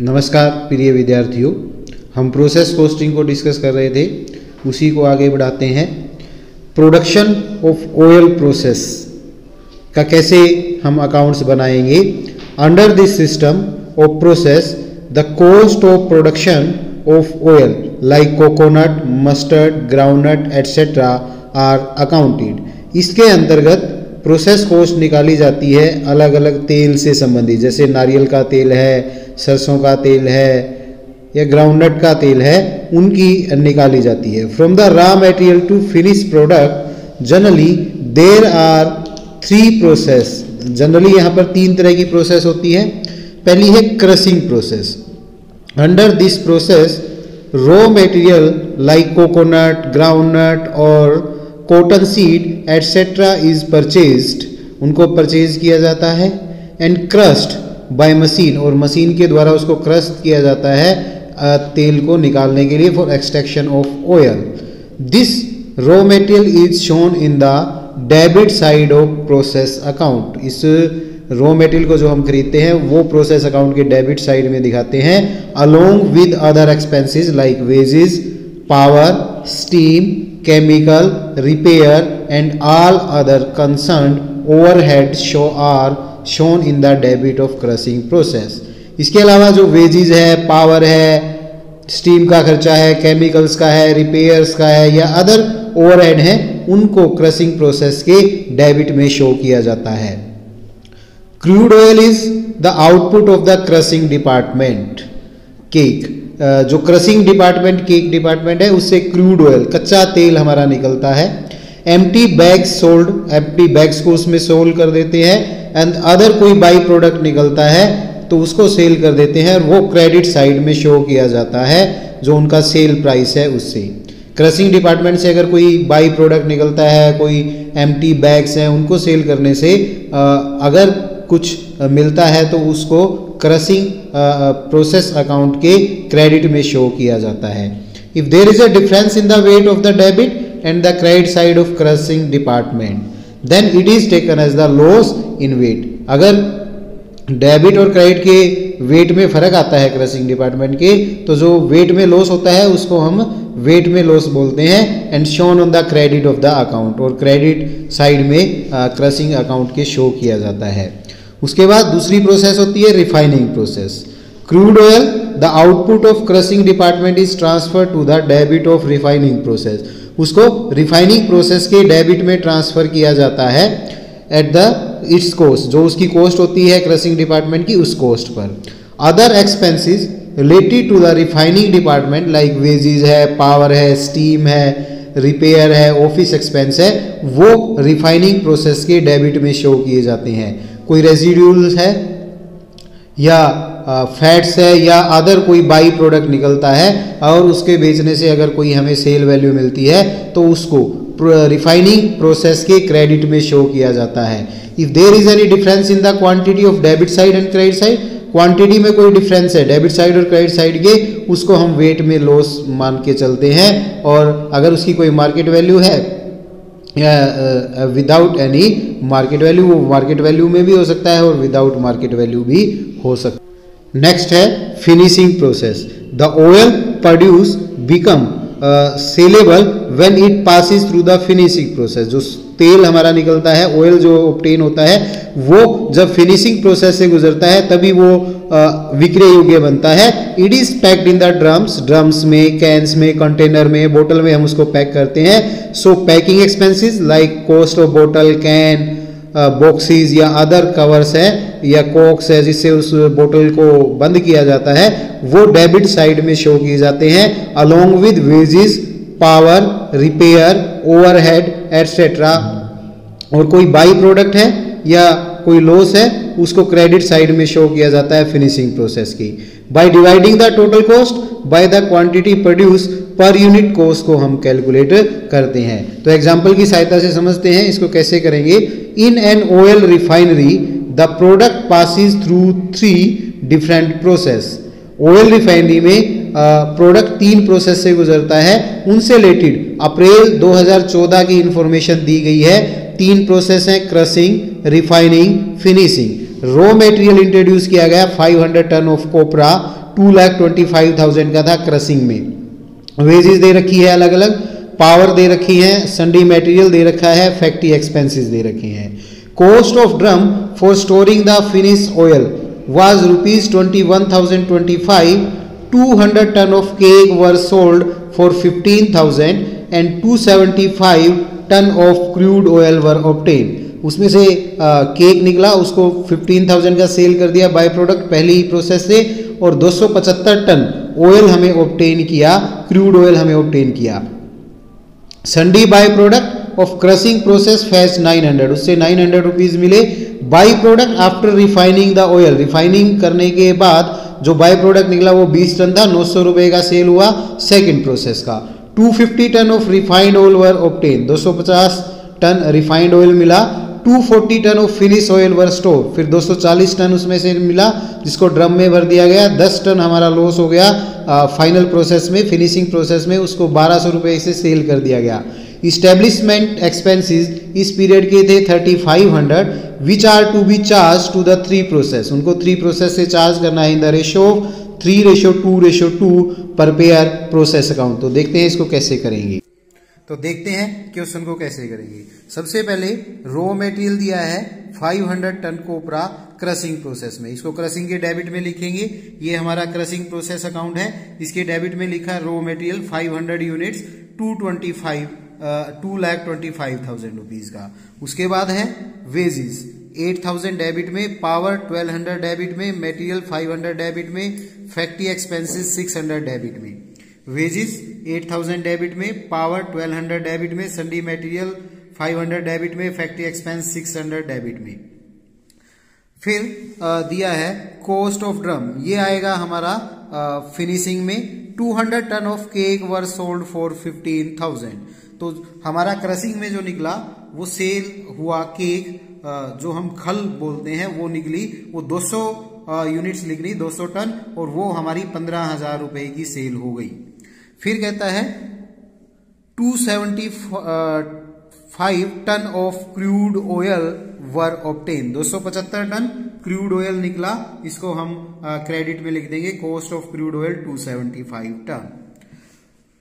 नमस्कार प्रिय विद्यार्थियों, हम प्रोसेस कॉस्टिंग को डिस्कस कर रहे थे, उसी को आगे बढ़ाते हैं। प्रोडक्शन ऑफ ऑयल प्रोसेस का कैसे हम अकाउंट्स बनाएंगे। Under this system of process the cost of production of oil like coconut, mustard, groundnut etcetera are accounted. इसके अंतर्गत प्रोसेस कॉस्ट निकाली जाती है अलग अलग तेल से संबंधित, जैसे नारियल का तेल है, सरसों का तेल है या ग्राउंडनट का तेल है, उनकी निकाली जाती है। From the raw material to finish product generally there are 3 process. Generally यहाँ पर 3 तरह की प्रोसेस होती है। पहली है crushing process. Under this process raw material like coconut, groundnut और cotton seed etcetera is purchased, उनको परचेज किया जाता है। एंड क्रश्ड बाय मशीन, और मशीन के द्वारा उसको क्रश किया जाता है तेल को निकालने के लिए for extraction of oil. This raw material is shown in the debit side of process account. इस रॉ मटेरियल को जो हम खरीदते हैं वो प्रोसेस अकाउंट के डेबिट साइड में दिखाते हैं, along with other expenses like wages, power, steam, chemical, repair and all other concerned overhead are shown in the debit of crushing process। इसके अलावा जो वेजेस है, पावर है, स्टीम का खर्चा है, केमिकल्स का है, रिपेयर्स का है या अदर ओवरहेड है, उनको क्रशिंग प्रोसेस के डेबिट में शो किया जाता है। Crude oil is the output of the crushing department. Cake, जो क्रशिंग डिपार्टमेंट, केक डिपार्टमेंट है, उससे क्रूड ऑयल, कच्चा तेल हमारा निकलता है। Empty bags sold, empty bags को उसमें सोल्ड कर देते हैं। एंड अदर कोई बाई प्रोडक्ट निकलता है तो उसको सेल कर देते हैं और वो क्रेडिट साइड में शो किया जाता है, जो उनका सेल प्राइस है उससे। क्रशिंग डिपार्टमेंट से अगर कोई बाई प्रोडक्ट निकलता है, कोई एम्प्टी बैग्स हैं, उनको सेल करने से अगर कुछ मिलता है तो उसको क्रशिंग प्रोसेस अकाउंट के क्रेडिट में शो किया जाता है। If there is a difference in the weight of the debit and the credit side of crushing department then it is taken as the loss in weight. अगर debit और credit के weight में फर्क आता है क्रशिंग डिपार्टमेंट के, तो जो वेट में लॉस होता है उसको हम वेट में लॉस बोलते हैं। And shown on the credit of the account, और क्रेडिट साइड में क्रशिंग अकाउंट के शो किया जाता है। उसके बाद दूसरी प्रोसेस होती है refining process. Crude oil the output of crushing department is transfer to the debit of refining process. उसको रिफाइनिंग प्रोसेस के डेबिट में ट्रांसफर किया जाता है एट द इट्स कॉस्ट, जो उसकी कॉस्ट होती है क्रशिंग डिपार्टमेंट की, उस कॉस्ट पर। Other expenses related to the refining department like wages है, पावर है, स्टीम है, रिपेयर है, ऑफिस एक्सपेंस है, वो रिफाइनिंग प्रोसेस के डेबिट में शो किए जाते हैं। कोई रेजिड्यूल्स है या फैट्स है या अदर कोई बाई प्रोडक्ट निकलता है और उसके बेचने से अगर कोई हमें सेल वैल्यू मिलती है तो उसको रिफाइनिंग प्रोसेस के क्रेडिट में शो किया जाता है। If there is any difference in the quantity of debit side and credit side, quantity में कोई डिफरेंस है डेबिट साइड और क्रेडिट साइड के, उसको हम वेट में लॉस मान के चलते हैं। और अगर उसकी कोई मार्केट वैल्यू है विदाउट एनी मार्केट वैल्यू, वो मार्केट वैल्यू में भी हो सकता है और विदाउट मार्केट वैल्यू भी हो सकता है। नेक्स्ट है finishing process. The oil produce become saleable when it passes through the finishing process. जो तेल हमारा निकलता है, ऑयल जो ऑब्टेन होता है, वो जब फिनिशिंग प्रोसेस से गुजरता है तभी वो विक्रय योग्य बनता है। It is packed in the drums, drums में, कैंस में, कंटेनर में, बोतल में हम उसको पैक करते हैं। सो packing expenses like cost of बोतल, कैन, बॉक्सेस या अदर कवर्स है या कॉक्स है जिससे उस बोतल को बंद किया जाता है, वो डेबिट साइड में शो किए जाते हैं along with wages, power, repair, overhead etcetera. और कोई बाई प्रोडक्ट है या कोई लॉस है, उसको क्रेडिट साइड में शो किया जाता है फिनिशिंग प्रोसेस की। By dividing the total cost by the quantity produce per unit cost को हम कैलकुलेट करते हैं। तो एग्जांपल की सहायता से समझते हैं इसको कैसे करेंगे। In an oil refinery the product passes through 3 different process. Oil refinery में प्रोडक्ट 3 प्रोसेस से गुजरता है। उनसे रिलेटेड अप्रैल 2014 की इंफॉर्मेशन दी गई है। तीन प्रोसेस हैं, crushing, refining, finishing. Raw material introduce किया गया 500 टन ऑफ कोपरा, 2,25,000 का था क्रशिंग में। वेजेस दे रखी है अलग अलग, पावर दे रखी है, सन्डी मटेरियल दे रखा है, फैक्ट्री एक्सपेंसेस दे रखे हैं। Cost of drum for storing the finish oil was ₹21,025. 200 ton of cake were sold for 15,000 and 275 ton of crude oil were obtained. उसमें से केक निकला, उसको 15,000 का सेल कर दिया बाय प्रोडक्ट पहली ही प्रोसेस से, और 275 टन ऑयल हमें ऑब्टेन किया, क्रूड ऑयल हमें ऑब्टेन किया। Sundry by product of crushing process fetch 900, उससे 900 रुपीज मिले। By product after refining the oil, refining करने के बाद जो बाई प्रोडक्ट निकला वो 20 टन था, 900 रुपए का सेल हुआ सेकंड प्रोसेस का। 250 ton of refined oil were obtain, 250 ton refined oil मिला। 240 ton of finish oil were store, फिर 240 टन उसमें से मिला जिसको ड्रम में भर दिया गया। 10 टन हमारा लॉस हो गया फाइनल प्रोसेस में, फिनिशिंग प्रोसेस में, उसको 1200 रुपये से सेल कर दिया गया। इस्टेब्लिशमेंट एक्सपेंसेस इस पीरियड के थे 3500, which are to be charge to the 3 process, उनको 3 प्रोसेस से चार्ज करना है इन द रेशो ऑफ 3:2:2 पर पेयर प्रोसेस अकाउंट। तो देखते हैं इसको कैसे करेंगे। तो देखते हैं क्वेश्चन को कैसे करेंगे। सबसे पहले रॉ मटेरियल दिया है 500 टन कोपरा क्रशिंग प्रोसेस में, इसको क्रशिंग के डेबिट में लिखेंगे। ये हमारा क्रशिंग प्रोसेस अकाउंट है, इसके डेबिट में लिखा रॉ मटेरियल 500 यूनिट्स 2,25,000 रुपीज का। उसके बाद है वेजेस 8,000 डेबिट में, पावर 1200 डेबिट में, मटेरियल 500 डेबिट में, फैक्ट्री एक्सपेंसेस 600 डेबिट में। वेजेस 8,000 डेबिट में, पावर 1200 डेबिट में, संडी मटेरियल 500 डेबिट में, फैक्ट्री एक्सपेंस 600 डेबिट में। फिर दिया है कॉस्ट ऑफ ड्रम, ये आएगा हमारा फिनिशिंग में। 200 ton of cake were sold for 15,000, तो हमारा क्रशिंग में जो निकला वो सेल हुआ केक, जो हम खल बोलते हैं वो निकली, वो 200 यूनिट्स निकली, 200 टन, और वो हमारी 15,000 रुपए की सेल हो गई। फिर कहता है 275 ton of crude oil were obtain, 275 ton crude oil निकला, इसको हम क्रेडिट में लिख देंगे। Cost of crude oil 275 ton.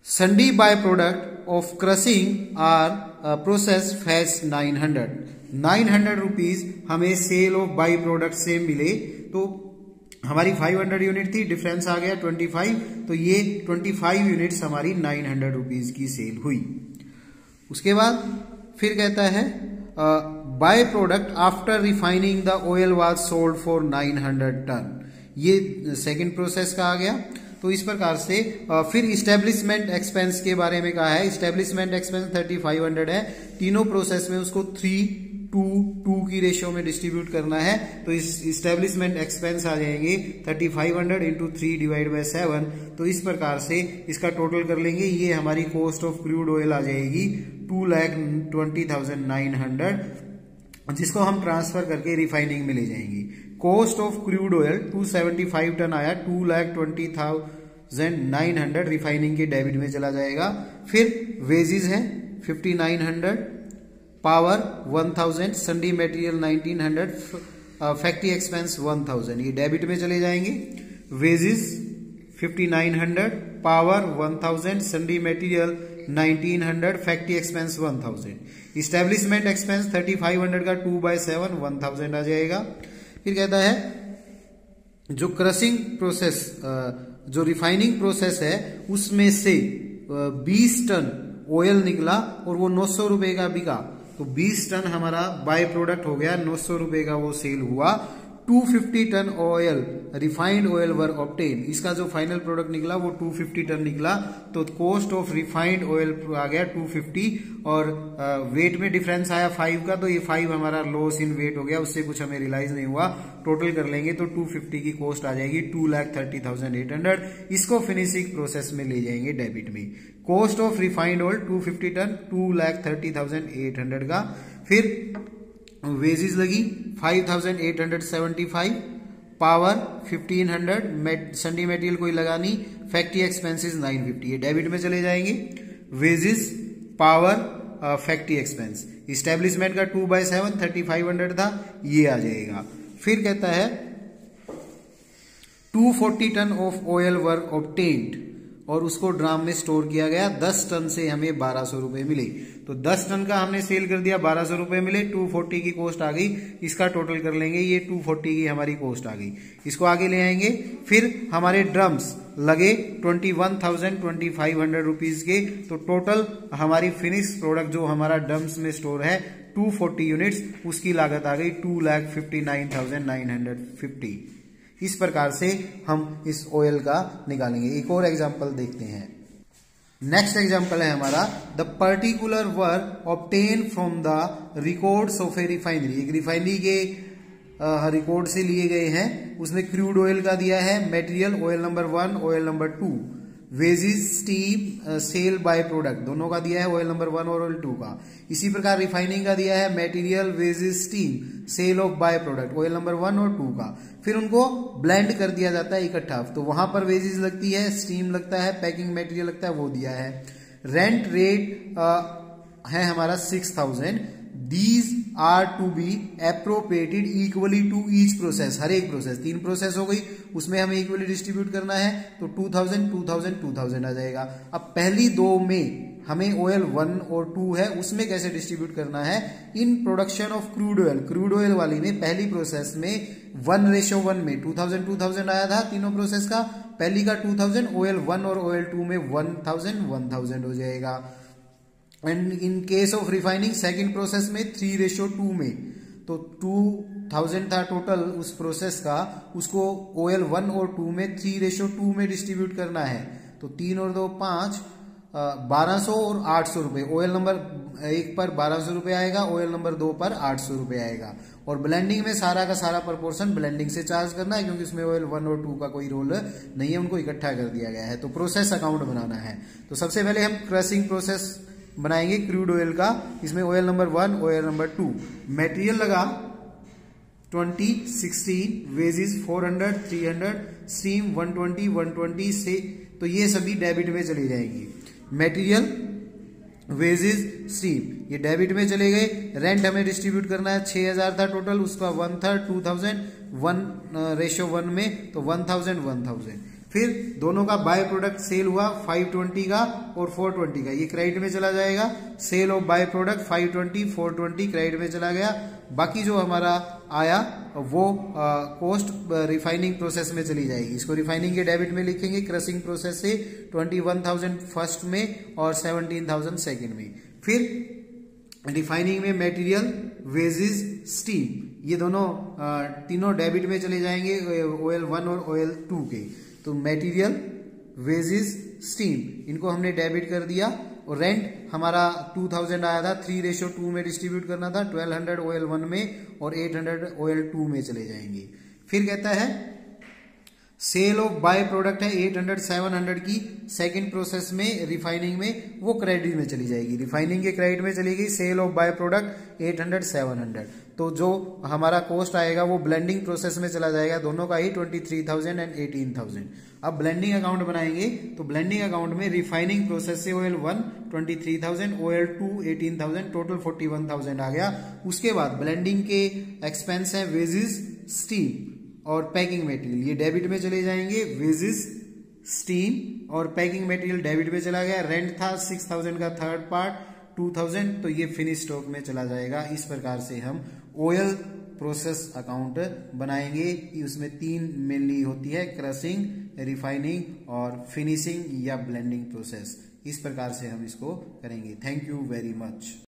Sundry by product of crushing are process fetch 900 rupees हमें सेल ऑफ बाई प्रोडक्ट से मिले। तो हमारी 500 यूनिट थी, डिफरेंस आ गया 25, तो ये 25 यूनिट्स हमारी 900 रुपीज की सेल हुई। उसके बाद फिर कहता है by product after refining the oil was sold for 900 ton, ये सेकंड प्रोसेस का आ गया। तो इस प्रकार से फिर इस्टेब्लिशमेंट एक्सपेंस के बारे में कहा है। इस्टेब्लिशमेंट एक्सपेंस 3500 है, तीनों प्रोसेस में उसको 3:2 की रेशियो में डिस्ट्रीब्यूट करना है। तो इस इस्टेब्लिशमेंट एक्सपेंस आ जाएंगे 3500 × 3/7। तो इस प्रकार से इसका टोटल कर लेंगे, ये हमारी कॉस्ट ऑफ क्रूड ऑयल आ जाएगी 2,20,900, जिसको हम ट्रांसफर करके रिफाइनिंग में ले जाएंगे। Cost of crude oil 275 ton आया, 2,20,900 रिफाइनिंग के डेबिट में चला जाएगा। फिर वेजेस है 5,900, power 1,000, sundry material 1,900, factory expense 1,000, ये डेबिट में चले जाएंगे। Wages 5,900, power 1,000, sundry material 1,900, factory expense 1,000। Establishment expense 3500 का 2/7 1,000 आ जाएगा। फिर कहता है जो क्रशिंग प्रोसेस, जो रिफाइनिंग प्रोसेस है, उसमें से 20 टन ऑयल निकला और वो 900 रुपए का बिका। तो 20 टन हमारा बाय प्रोडक्ट हो गया, 900 रुपए का वो सेल हुआ। 250 ton oil refined oil were obtain, इसका जो फाइनल प्रोडक्ट निकला वो 250 टन निकला। तो कॉस्ट ऑफ रिफाइंड ऑयल आ गया 250, और वेट में डिफरेंस आया 5 का, तो ये 5 हमारा लॉस इन वेट हो गया, उससे कुछ हमें रियलाइज नहीं हुआ। टोटल कर लेंगे तो 250 की कॉस्ट आ जाएगी 2,30,800। इसको फिनिशिंग प्रोसेस में ले जाएंगे डेबिट में। Cost of refined oil 250 ton 2,30,800 का। फिर वेजेस लगी 5,875, पावर 1,500, संडी मटेरियल कोई लगा नहीं, फैक्ट्री एक्सपेंसेस 950, ये डेबिट में चले जाएंगे। Wages, power factory expense. Establishment का 2/7 3500 था, ये आ जाएगा। फिर कहता है 240 ton of oil work obtained, और उसको ड्राम में स्टोर किया गया। 10 टन से हमें 1200 रुपए मिले, तो 10 टन का हमने सेल कर दिया, 1200 रुपए मिले, 240 की कॉस्ट आ गई। इसका टोटल कर लेंगे, ये 240 की हमारी कॉस्ट आ गई। इसको आगे ले आएंगे। फिर हमारे ड्रम्स लगे 21,500 रुपीज के, तो टोटल हमारी फिनिश प्रोडक्ट जो हमारा ड्रम्स में स्टोर है 240 यूनिट्स, उसकी लागत आ गई 2,59,950। इस प्रकार से हम इस ऑयल का निकालेंगे। एक और एग्जांपल देखते हैं। नेक्स्ट एग्जांपल है हमारा the particular work obtain from the records of A refinery. एक रिफाइनरी के रिकॉर्ड से लिए गए हैं, उसमें क्रूड ऑयल का दिया है, material oil number 1, oil number 2, wages steam sale by product, दोनों का दिया है, ऑयल नंबर 1 और ऑयल 2 का। इसी प्रकार रिफाइनिंग का दिया है, material wages steam sale of by product, oil number 1 और 2 का। फिर उनको ब्लेंड कर दिया जाता है इकट्ठा, तो वहां पर वेजिज लगती है, स्टीम लगता है, पैकिंग मटेरियल लगता है, वो दिया है। रेंट रेट है हमारा 6000। These are to be appropriated equally to each process, हर एक प्रोसेस, 3 प्रोसेस हो गई, उसमें हमें इक्वली डिस्ट्रीब्यूट करना है, तो 2000 2000 2000 आ जाएगा। अब पहली 2 में हमें ऑयल 1 और 2 है, उसमें कैसे डिस्ट्रीब्यूट करना है। In production of crude oil, crude oil वाली में पहली प्रोसेस में 1:1 में 2000 2000 आया था तीनों प्रोसेस का, पहली का 2000, ऑयल 1 और ऑयल 2 में 1000 1000 हो जाएगा। And in case of refining second process में 3:2 में, तो 2000 था टोटल उस प्रोसेस का, उसको ऑयल 1 और 2 में 3:2 में डिस्ट्रीब्यूट करना है, तो 3 और 2 5, 1200 और 800 रुपए। ऑयल नंबर 1 पर 1200 रुपए आएगा, ऑयल नंबर 2 पर 800 रुपए आएगा। और ब्लेंडिंग में सारा का सारा प्रोपोर्शन ब्लेंडिंग से चार्ज करना है, क्योंकि उसमें ऑयल 1 और 2 का कोई रोल नहीं है, उनको इकट्ठा कर दिया गया है। तो प्रोसेस अकाउंट बनाना है, तो सबसे पहले हम क्रशिंग प्रोसेस बनाएंगे क्रूड ऑयल का। इसमें oil number 1, oil number 2, material लगा 20 16, वेजिज 400 300, स्टीम 120 120 से, तो ये सभी डेबिट में चली जाएंगी। मटेरियल वेजिज स्टीम ये डेबिट में चले गए। रेंट हमें डिस्ट्रीब्यूट करना है, 6000 था टोटल, उसका 1/3 2000, 1:1 में, तो 1000 1000। फिर दोनों का बाय प्रोडक्ट सेल हुआ 520 का और 420 का, ये क्रेडिट में चला जाएगा। Sale of by product 520 420 credit में चला गया। बाकी जो हमारा आया वो कॉस्ट रिफाइनिंग प्रोसेस में चली जाएगी। इसको रिफाइनिंग के डेबिट में लिखेंगे, क्रशिंग प्रोसेस से 21,000 फर्स्ट में और 17,000 सेकेंड में। फिर रिफाइनिंग में मटेरियल वेजिज स्टीम ये दोनों तीनों डेबिट में चले जाएंगे, ऑयल 1 और ऑयल 2 के। तो मटेरियल वेजिज स्टीम इनको हमने डेबिट कर दिया। और रेंट हमारा 2000 आया था, 3:2 में डिस्ट्रीब्यूट करना था, 1200 ऑयल 1 में और 800 ऑयल 2 में चले जाएंगे। फिर कहता है सेल ऑफ बाय प्रोडक्ट है 800 700 की, सेकंड प्रोसेस में रिफाइनिंग में वो क्रेडिट में चली जाएगी, रिफाइनिंग के क्रेडिट में चली गई। सेल ऑफ बाय प्रोडक्ट 800 700, तो जो हमारा कॉस्ट आएगा वो ब्लेंडिंग प्रोसेस में चला जाएगा, दोनों का ही 23,000 एंड 18,000। अब ब्लेंडिंग अकाउंट बनाएंगे, तो ब्लेंडिंग अकाउंट में रिफाइनिंग प्रोसेस से ऑयल 1 23,000, ऑयल 2 18,000, टोटल 41,000 आ गया। उसके बाद ब्लेंडिंग के एक्सपेंस है वेजिज स्टीम और पैकिंग मटेरियल, ये डेबिट में चले जाएंगे। वेजिज स्टीम और पैकिंग मटेरियल डेबिट में चला गया। रेंट था 6000 का थर्ड पार्ट 2000, तो ये फिनिश स्टॉक में चला जाएगा। इस प्रकार से हम ऑयल प्रोसेस अकाउंट बनाएंगे। उसमें 3 मेनली होती है, क्रशिंग, रिफाइनिंग और फिनिशिंग या ब्लेंडिंग प्रोसेस। इस प्रकार से हम इसको करेंगे। Thank you very much.